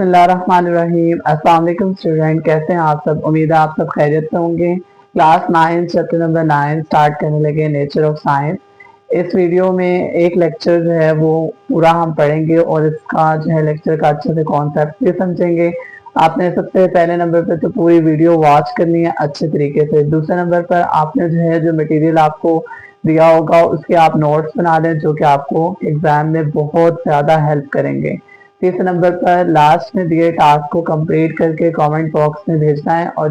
बिस्मिल्लाहिर्रहमानिर्रहीम। अस्सलाम वालेकुम स्टूडेंट, कैसे हैं आप सब। उम्मीद है आप सब खैरियत से होंगे। क्लास 9 चैप्टर नंबर 9 स्टार्ट करने लगे, नेचर ऑफ साइंस। इस वीडियो में एक लेक्चर जो है वो पूरा हम पढ़ेंगे और इसका जो है लेक्चर का अच्छे से कॉन्सेप्ट भी समझेंगे। आपने सबसे पहले नंबर पर तो पूरी वीडियो वॉच करनी है अच्छे तरीके से। दूसरे नंबर पर आपने जो मटेरियल आपको दिया होगा उसके आप नोट्स बना लें, जो कि आपको एग्जाम में बहुत ज़्यादा हेल्प करेंगे। तीसरे नंबर पर लास्ट में दिए टास्क को कंप्लीट करके कमेंट बॉक्स में भेजना है, और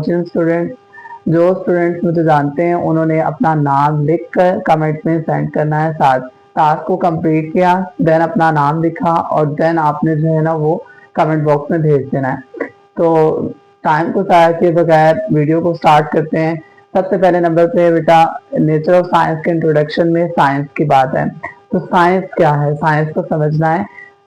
जो स्टूडेंट्स मुझे जानते हैं उन्होंने अपना नाम लिख कर कमेंट में सेंड करना है। साथ टास्क को कंप्लीट किया, देन अपना नाम लिखा और देन आपने जो है ना वो कमेंट बॉक्स में भेज देना है। तो टाइम को ज़ाया किए बगैर वीडियो को स्टार्ट करते हैं। सबसे पहले नंबर पे बेटा नेचर ऑफ साइंस के इंट्रोडक्शन में साइंस की बात है। तो साइंस क्या है, साइंस को समझना है।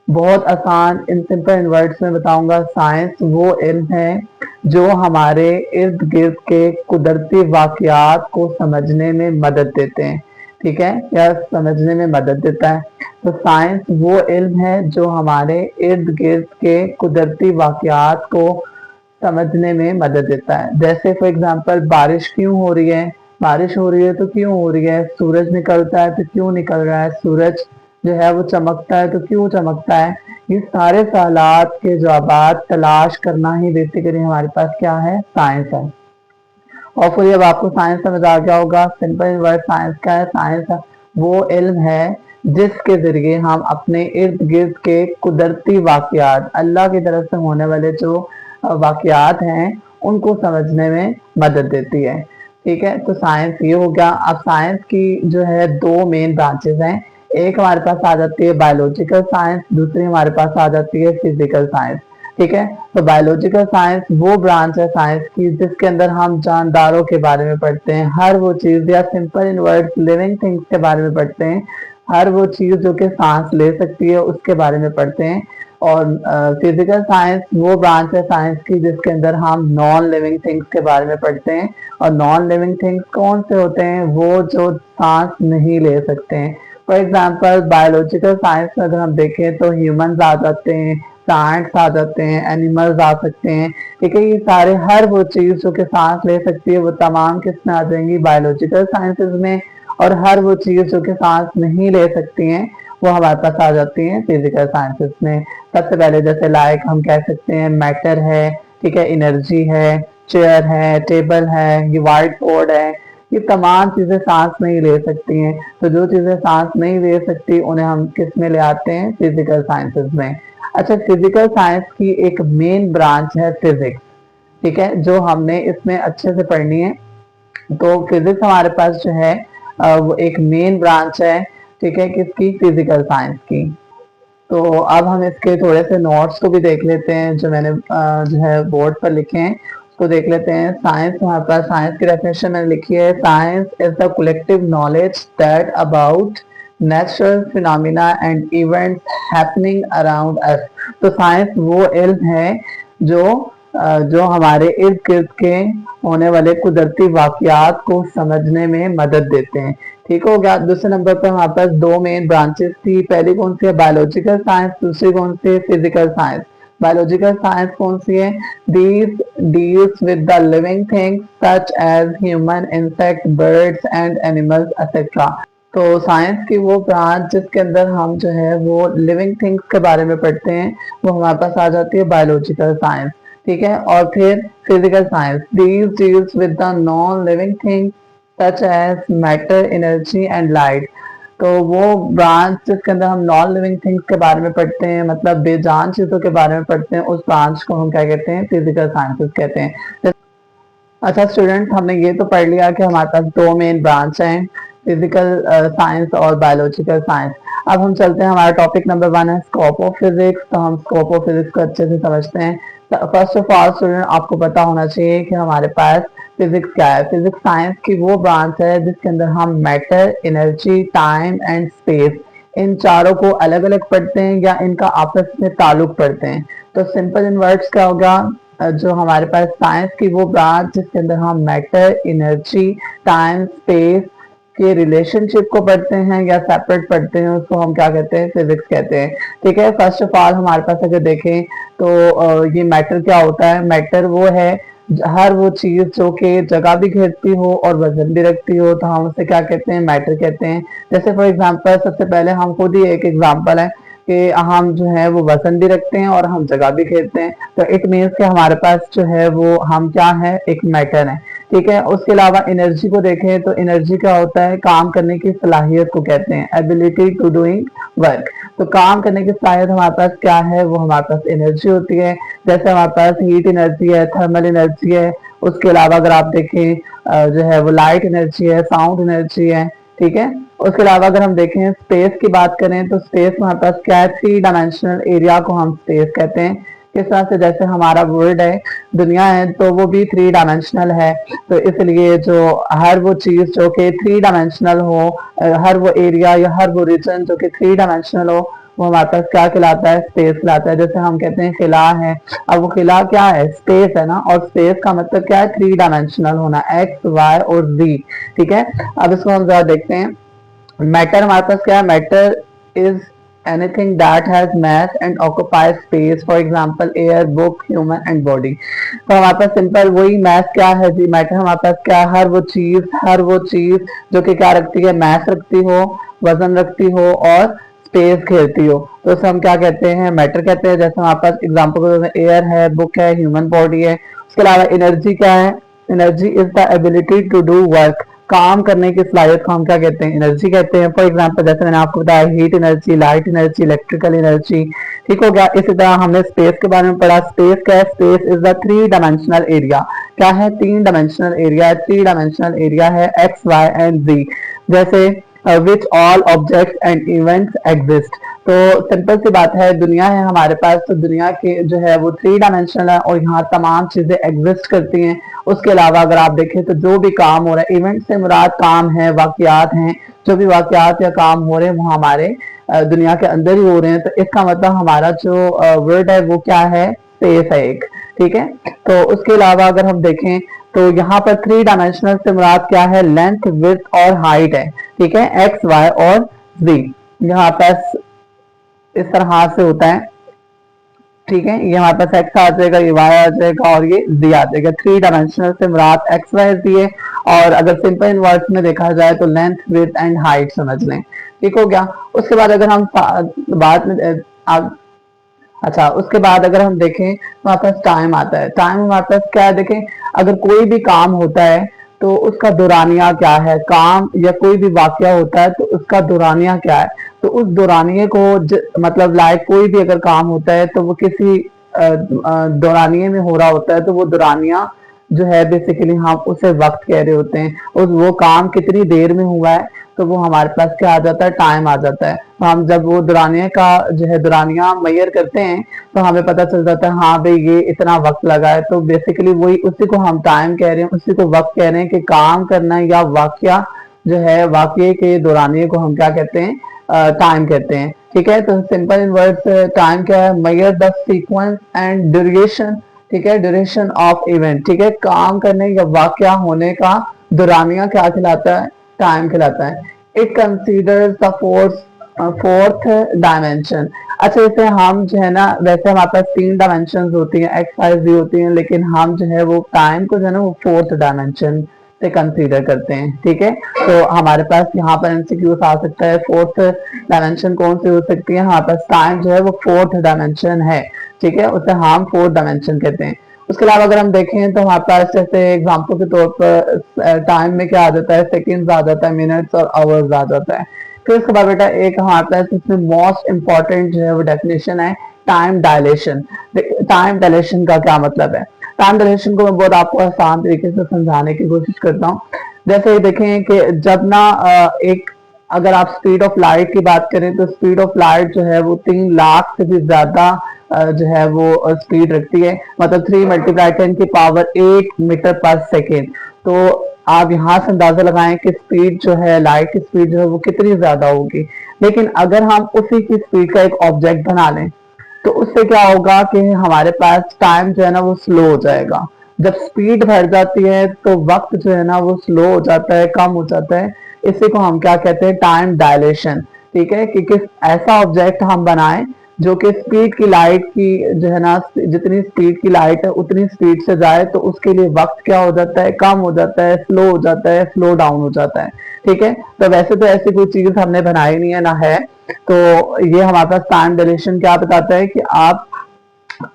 बहुत आसान इन सिंपल इन वर्ड्स में बताऊंगा। साइंस वो इल्म है जो हमारे इर्द गिर्द के कुदरती वाकयात को समझने में मदद देते हैं। ठीक है, या समझने में मदद देता है। तो साइंस वो इल्म है जो हमारे इर्द गिर्द के कुदरती वाकयात को समझने में मदद देता है। जैसे फॉर एग्जांपल बारिश क्यों हो रही है, बारिश हो रही है तो क्यों हो रही है, सूरज निकलता है तो क्यों निकल रहा है, सूरज जो है वो चमकता है तो क्यों चमकता है। ये सारे सवालात के जवाब तलाश करना ही बेसिकली हमारे पास क्या है, साइंस है। और फिर अब आपको साइंस समझ आ गया होगा। सिंपल वर्ड साइंस क्या है, साइंस वो इल्म है जिसके जरिए हम अपने इर्द गिर्द के कुदरती वाकयात, अल्लाह की तरफ से होने वाले जो वाकयात हैं उनको समझने में मदद देती है। ठीक है, तो साइंस ये हो गया। अब साइंस की जो है दो मेन ब्रांचेस हैं। एक हमारे पास आ जाती है बायोलॉजिकल साइंस, दूसरी हमारे पास आ जाती है फिजिकल साइंस। ठीक है, तो बायोलॉजिकल साइंस वो ब्रांच है साइंस की जिसके अंदर हम जानदारों के बारे में पढ़ते हैं, हर वो चीज, या simple in words living things के बारे में पढ़ते हैं। हर वो चीज जो कि सांस ले सकती है उसके बारे में पढ़ते हैं। और फिजिकल साइंस वो ब्रांच है साइंस की जिसके अंदर हम नॉन लिविंग थिंग्स के बारे में पढ़ते हैं। और नॉन लिविंग थिंग्स कौन से होते हैं, वो जो सांस नहीं ले सकते हैं। फॉर एग्जाम्पल बायोलॉजिकल साइंस में अगर हम देखें तो ह्यूमंस आ जाते हैं, प्लांट्स आ जाते हैं, एनिमल्स आ सकते हैं। ठीक है, ये सारे हर वो चीज जो कि सांस ले सकती है वो तमाम किस में आ जाएंगी, बायोलॉजिकल साइंसेज में। और हर वो चीज जो कि सांस नहीं ले सकती हैं वो हमारे पास आ जाती हैं फिजिकल साइंसेस में। सबसे पहले जैसे लाइक हम कह सकते हैं मैटर है, ठीक है, एनर्जी है, चेयर है, टेबल है, ये व्हाइट बोर्ड है। ये तमाम चीजें सांस नहीं ले सकती हैं। तो जो चीजें सांस नहीं ले सकती उन्हें हम किस में ले आते हैं, फिजिकल साइंसेस में। अच्छा, फिजिकल साइंस की एक मेन ब्रांच है फिजिक्स। ठीक है, जो हमने इसमें अच्छे से पढ़नी है। तो फिजिक्स हमारे पास जो है वो एक मेन ब्रांच है। ठीक है, किसकी, फिजिकल साइंस की। तो अब हम इसके थोड़े से नोट्स को भी देख लेते हैं जो मैंने जो है बोर्ड पर लिखे हैं, उसको देख लेते हैं। साइंस, हमारे पास साइंस की डेफिनेशन मैंने लिखी है, science is the collective knowledge that about natural phenomena and events happening around us. तो साइंस वो इल्म है जो जो हमारे इर्द गिर्द के होने वाले कुदरती वाकयात को समझने में मदद देते हैं। ठीक हो गया। दूसरे नंबर पर हमारे पास दो मेन ब्रांचेस थी। पहली कौन सी है, बायोलॉजिकल साइंस, दूसरी कौन सी है, फिजिकल साइंस। बायोलॉजिकल साइंस कौन सी है, these deals with the living things such as human, insect, birds and animals etcetera. तो साइंस की वो ब्रांच जिसके अंदर हम जो है वो लिविंग थिंग्स के बारे में पढ़ते हैं वो हमारे पास आ जाती है बायोलॉजिकल साइंस। ठीक है, और फिर physical science, these deals with the non living things such as matter, energy and light. तो वो ब्रांच जिसके अंदर हम नॉन लिविंग थिंग्स के बारे में पढ़ते हैं, मतलब बेजान चीजों के बारे में पढ़ते हैं, उस ब्रांच को हम क्या कहते हैं, फिजिकल साइंसेस कहते हैं। अच्छा स्टूडेंट, हमने ये तो पढ़ लिया कि हमारे पास दो मेन ब्रांच हैं, फिजिकल साइंस और बायोलॉजिकल साइंस। अब हम चलते हैं, हमारा टॉपिक नंबर 1 है स्कोप ऑफ फिजिक्स। तो हम स्कोप ऑफ फिजिक्स को अच्छे से समझते हैं। फर्स्ट ऑफ ऑल स्टूडेंट, आपको पता होना चाहिए कि हमारे पास फिजिक्स क्या है। फिजिक्स साइंस की वो ब्रांच है जिसके अंदर हम matter, energy, time and space, इन चारों को अलग अलग पढ़ते हैं या इनका आपस में ताल्लुक पढ़ते हैं। तो सिंपल इन वर्ड्स क्या होगा, जो हमारे पास साइंस की वो ब्रांच जिसके अंदर हम मैटर, एनर्जी, टाइम, स्पेस, के रिलेशनशिप को पढ़ते हैं या सेपरेट पढ़ते हैं, उसको हम क्या कहते हैं, फिजिक्स कहते हैं। ठीक है, फर्स्ट ऑफ ऑल हमारे पास अगर देखें तो ये मैटर क्या होता है। मैटर वो है हर वो चीज जो कि जगह भी घेरती हो और वजन भी रखती हो, तो हम उसे क्या कहते हैं, मैटर कहते हैं। जैसे फॉर एग्जांपल सबसे पहले हम खुद ही एक एग्जांपल है कि हम जो है वो वजन भी रखते हैं और हम जगह भी घेरते हैं, तो इट मीन्स कि हमारे पास जो है वो हम क्या है, एक मैटर है। ठीक है, उसके अलावा एनर्जी को देखें तो एनर्जी क्या होता है, काम करने की सलाहियत को कहते हैं, एबिलिटी टू डूइंग वर्क। तो काम करने की सलाहियत हमारे पास क्या है, वो हमारे पास एनर्जी होती है। जैसे हमारे पास हीट एनर्जी है, थर्मल एनर्जी है। उसके अलावा अगर आप देखें जो है वो लाइट एनर्जी है, साउंड एनर्जी है। ठीक है, उसके अलावा अगर हम देखें स्पेस की बात करें तो स्पेस हमारे पास क्या है, थ्री डायमेंशनल एरिया को हम स्पेस कहते हैं। किस तरह से, जैसे हमारा वर्ल्ड है, दुनिया है, तो वो भी थ्री डायमेंशनल है। तो इसलिए जो हर वो चीज जो कि थ्री डायमेंशनल हो, हर वो एरिया या हर वो रीजन जो कि थ्री डायमेंशनल हो, वो हमारे पास क्या कहलाता है, स्पेस कहलाता है। जैसे हम कहते हैं खिला है, अब वो खिला क्या है, स्पेस है ना, और स्पेस का मतलब क्या है, थ्री डायमेंशनल होना, एक्स वाई और जी। ठीक है, अब इसको हम जरा देखते हैं। मैटर हमारे पास क्या है, matter is anything that has mass and occupies space, for example air, book, human and body। तो हमारे पास सिंपल वही मैथ क्या है जी, मैटर हमारे पास क्या है, हर वो चीज जो कि क्या रखती है, मैथ रखती हो, वजन रखती हो और स्पेस घेरती हो, तो उसे हम क्या कहते हैं, मैटर कहते हैं। जैसे हमारे पास एग्जाम्पल एयर है, बुक है, ह्यूमन बॉडी है। उसके अलावा एनर्जी क्या है, energy is the ability to do work, काम करने की सलाहियत को हम क्या कहते हैं, एनर्जी कहते हैं। फॉर एग्जांपल जैसे मैंने आपको बताया heat energy, light energy, electrical energy. ठीक हो गया। इसी तरह हमने स्पेस के बारे में पढ़ा। स्पेस क्या है, space is the three dimensional area. क्या है, तीन डायमेंशनल एरिया है, थ्री डायमेंशनल एरिया है, एक्स वाई एंड जी। जैसे which all objects and events exist. तो सिंपल सी बात है, दुनिया है हमारे पास, तो दुनिया के जो है वो थ्री डायमेंशनल है और यहाँ तमाम चीजें एग्जिस्ट करती हैं। उसके अलावा अगर आप देखें तो जो भी काम हो रहा है, इवेंट से मुराद काम है, वाकयात हैं, जो भी वाकयात या काम हो रहे हैं वो हमारे दुनिया के अंदर ही हो रहे हैं। तो इसका मतलब हमारा जो वर्ल्ड है वो क्या है, स्पेस है एक। ठीक है, तो उसके अलावा अगर हम देखें तो यहाँ पर थ्री डायमेंशनल से मुराद क्या है, लेंथ, विड्थ और हाइट है। ठीक है, एक्स वाई और जी। यहाँ पास इस तरह से होता है। ठीक है, ये हमारे पास एक्स आ जाएगा, ये वाई आ जाएगा और ये जी आ जाएगा। थ्री डायमेंशनल से मुराद एक्स वाई जी है। और अगर सिंपल इन वर्ड्स में देखा जाए तो लेंथ, विड्थ एंड हाइट समझ लें। ठीक हो गया। उसके बाद अगर हम बाद में अच्छा, उसके बाद अगर हम देखें तो हमारे पास टाइम आता है। टाइम हमारे पास क्या है, देखें अगर कोई भी काम होता है तो उसका दौरानिया क्या है, काम या कोई भी वाकया होता है तो उसका दौरानिया क्या है। तो उस दौरानिये को मतलब लाइक कोई भी अगर काम होता है तो वो किसी दौरानिये में हो रहा होता है, तो वो दौरानिया जो है बेसिकली हम उसे वक्त कह रहे होते हैं। उस वो काम कितनी देर में हुआ है तो वो हमारे पास क्या आ जाता है, टाइम आ जाता है। तो हम जब वो दुरानिया का जो है दुरानिया मैयर करते हैं तो हमें पता चल जाता है हाँ भाई ये इतना वक्त लगा है। तो बेसिकली वही उसी को हम टाइम कह रहे हैं, उसी को वक्त कह रहे हैं कि काम करना या वाकया जो है वाकये के दुरानिये को हम क्या कहते हैं, टाइम कहते हैं। ठीक है, तो सिंपल इन वर्ड्स टाइम क्या है, Maihar the sequence and duration. ठीक है, ड्यूरेशन ऑफ इवेंट। ठीक है, काम करने या वाकया होने का दुरानिया क्या कहलाता है, टाइम कहलाता है। It considers the fourth dimension. अच्छा, जैसे हम जो है ना, वैसे हमारे पास तीन डायमेंशन होती हैं, एक्स वाई जी होती हैं, लेकिन हम जो है वो टाइम को जो है ना वो फोर्थ डायमेंशन से कंसीडर करते हैं। ठीक है, तो हमारे पास यहाँ पर एमसीक्यूज आ सकता है, फोर्थ डायमेंशन कौन सी हो सकती है, हमारे पास टाइम जो है वो फोर्थ डायमेंशन है। ठीक है, उसे हम फोर्थ डायमेंशन कहते हैं। उसके अलावा अगर हम देखें तो हमारे पास जैसे एग्जांपल के तौर पर टाइम में क्या आ जाता है, सेकंड्स आ जाता है, मिनट्स और आवर्स आ जाता है। फिर उसके बाद बेटा एक हमारे पास इसमें मोस्ट इंपॉर्टेंट जो है वो डेफिनेशन है, टाइम डायलेशन। टाइम डायलेशन का क्या मतलब है, टाइम डायलेशन को मैं बहुत आपको आसान तरीके से समझाने की कोशिश करता हूँ। जैसे देखें कि जब ना एक अगर आप स्पीड ऑफ लाइट की बात करें तो स्पीड ऑफ लाइट जो है वो 3 लाख से भी ज्यादा जो है वो स्पीड रखती है, मतलब 3 मल्टीप्लाई 10⁻⁸मीटर पर सेकेंड। तो आप यहाँ से अंदाजा लगाएं कि स्पीड जो है, लाइट की स्पीड जो है वो कितनी ज्यादा होगी। लेकिन अगर हम उसी की स्पीड का एक ऑब्जेक्ट बना लें तो उससे क्या होगा कि हमारे पास टाइम जो है ना वो स्लो हो जाएगा। जब स्पीड बढ़ जाती है तो वक्त जो है ना वो स्लो हो जाता है, कम हो जाता है। इसी को हम क्या कहते हैं, टाइम डायलेशन। ठीक है, कि किस ऐसा ऑब्जेक्ट हम बनाएं जो कि स्पीड की लाइट की जो है ना, जितनी स्पीड की लाइट है उतनी स्पीड से जाए, तो उसके लिए वक्त क्या हो जाता है, कम हो जाता है, स्लो हो जाता है, स्लो डाउन हो जाता है। ठीक है, तो वैसे तो ऐसी कोई चीज हमने बनाई नहीं है ना है। तो ये हमारे पास टाइम डिलेशन क्या बताता है कि आप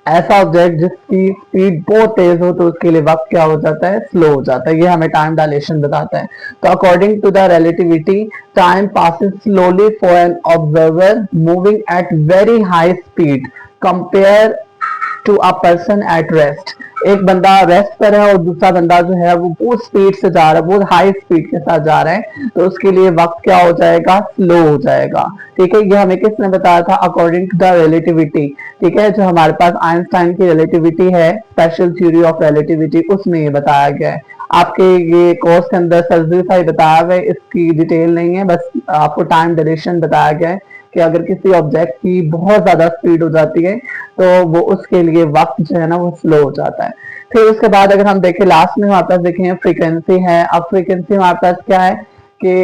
ऐसा ऑब्जेक्ट जिसकी स्पीड बहुत तेज हो तो उसके लिए वक्त क्या हो जाता है, स्लो हो जाता है। ये हमें टाइम डायलेशन बताता है। तो according to the relativity, time passes slowly for an observer moving at very high speed compare to a person at rest. एक बंदा रेस्ट पर है और दूसरा बंदा जो है वो बहुत स्पीड से जा रहा है, बहुत हाई स्पीड के साथ जा रहा है, तो उसके लिए वक्त क्या हो जाएगा, स्लो हो जाएगा। ठीक है, ये हमें किसने बताया था, अकॉर्डिंग टू द रिलेटिविटी। ठीक है, जो हमारे पास आइंस्टाइन की रिलेटिविटी है, स्पेशल थ्योरी ऑफ रिलेटिविटी, उसमें ये बताया गया है। आपके ये कोर्स के अंदर सर्जरी सा ही बताया गया है, इसकी डिटेल नहीं है, बस आपको टाइम डिलेशन बताया गया है कि अगर किसी ऑब्जेक्ट की बहुत ज्यादा स्पीड हो जाती है तो वो उसके लिए वक्त जो है ना वो स्लो हो जाता है। फिर उसके बाद अगर हम देखें लास्ट में हमारे पास देखें फ्रीक्वेंसी है। अब फ्रीक्वेंसी हमारे पास क्या है कि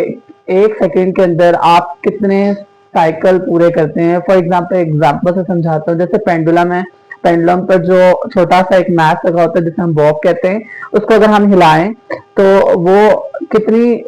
एक सेकंड के अंदर आप कितने साइकिल पूरे करते हैं। फॉर एग्जाम्पल से समझाता हूँ, जैसे पेंडुलम है, पेंडुलम पर जो छोटा सा एक मैच लगा होता है जिसे हम बॉब कहते हैं, उसको अगर हम हिलाएं तो वो कितनी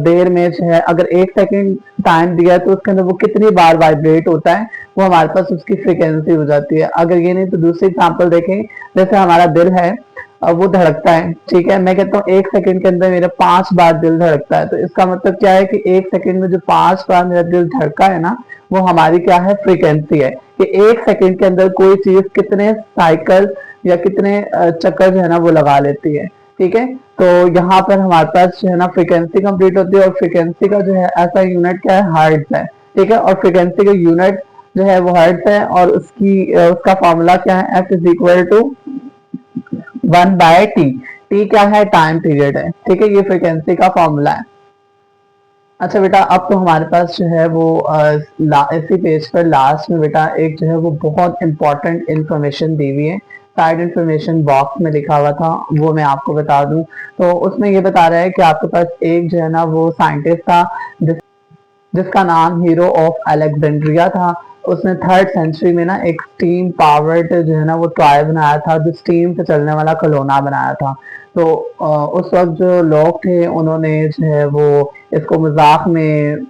देर में जो है, अगर एक सेकंड टाइम दिया है तो उसके अंदर वो कितनी बार वाइब्रेट होता है, वो हमारे पास उसकी फ्रीक्वेंसी हो जाती है। अगर ये नहीं तो दूसरी एग्जांपल देखें, जैसे हमारा दिल है, अब वो धड़कता है। ठीक है, मैं कहता हूँ एक सेकंड के अंदर मेरा 5 बार दिल धड़कता है, तो इसका मतलब क्या है कि एक सेकंड में जो 5 बार मेरा दिल धड़का है ना, वो हमारी क्या है, फ्रीक्वेंसी है। कि एक सेकंड के अंदर कोई चीज कितने साइकिल या कितने चक्कर जो है ना वो लगा लेती है। ठीक है, तो यहाँ पर हमारे पास जो है ना फ्रीक्वेंसी कंप्लीट होती है, और फ्रीक्वेंसी का जो है ऐसा यूनिट क्या है, हर्ट्ज है। ठीक है, और फ्रीक्वेंसी का यूनिट जो है वो हर्ट्ज है, और उसका फॉर्मूला क्या है, F is equal to 1/t। T क्या है, टाइम पीरियड है। ठीक है, ये फ्रीक्वेंसी का फॉर्मूला है। अच्छा बेटा, अब तो हमारे पास जो है वो इसी पेज पर लास्ट में बेटा एक जो है वो बहुत इंपॉर्टेंट इंफॉर्मेशन दी हुई है। साइड इंफॉर्मेशन बॉक्स में लिखा हुआ था, वो मैं आपको बता दूं। तो उसमें ये बता रहा है कि आपके पास एक जो है ना वो साइंटिस्ट था जिसका नाम हीरो ऑफ अलेक्जेंड्रिया था। उसने 3rd सेंचुरी में ना एक स्टीम पावर्ड जो है ना वो टॉय बनाया था, जो स्टीम से चलने वाला खिलौना बनाया था। तो उस वक्त जो लोग थे उन्होंने जो है वो इसको मजाक में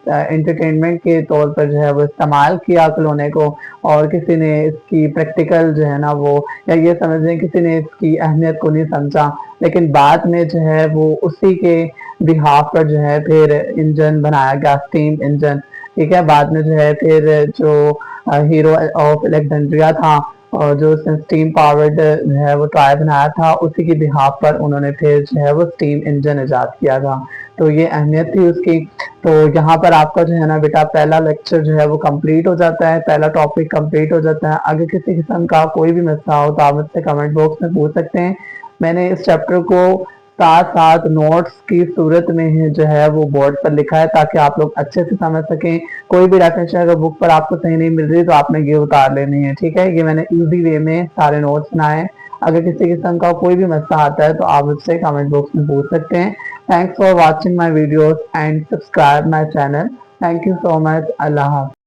एंटरटेनमेंट के तौर पर जो है वो इस्तेमाल किया खिलौने को, और किसी ने इसकी प्रैक्टिकल जो है ना वो, या ये समझ लें किसी ने इसकी अहमियत को नहीं समझा। लेकिन बाद में जो है वो उसी के बिहाफ पर जो है फिर इंजन बनाया गया, स्टीम इंजन। ठीक है, बाद में जो है फिर जो हीरो ऑफ अलेक्जेंड्रिया था और जो स्टीम पावर्ड जो है वो टॉय बनाया था, उसी की बिहाफ पर उन्होंने फिर जो है वो स्टीम इंजन इजाद किया था। तो ये अहमियत थी उसकी। तो यहाँ पर आपका जो है ना बेटा पहला लेक्चर जो है वो कंप्लीट हो जाता है, पहला टॉपिक कंप्लीट हो जाता है। अगर किसी किस्म का कोई भी मसला हो तो आप मुझसे कमेंट बॉक्स में पूछ सकते हैं। मैंने इस चैप्टर को साथ साथ नोट्स की सूरत में जो है वो बोर्ड पर लिखा है, ताकि आप लोग अच्छे से समझ सकें। कोई भी रेफरेंस अगर बुक पर आपको सही नहीं मिल रही तो आपने ये उतार लेनी है। ठीक है, ये मैंने इजी वे में सारे नोट्स बनाए हैं। अगर किसी किस्म का कोई भी मसला आता है तो आप मुझसे कमेंट बॉक्स में पूछ सकते हैं। Thanks for watching my videos and subscribe my channel. Thank you so much. Allah हाफ़िज़।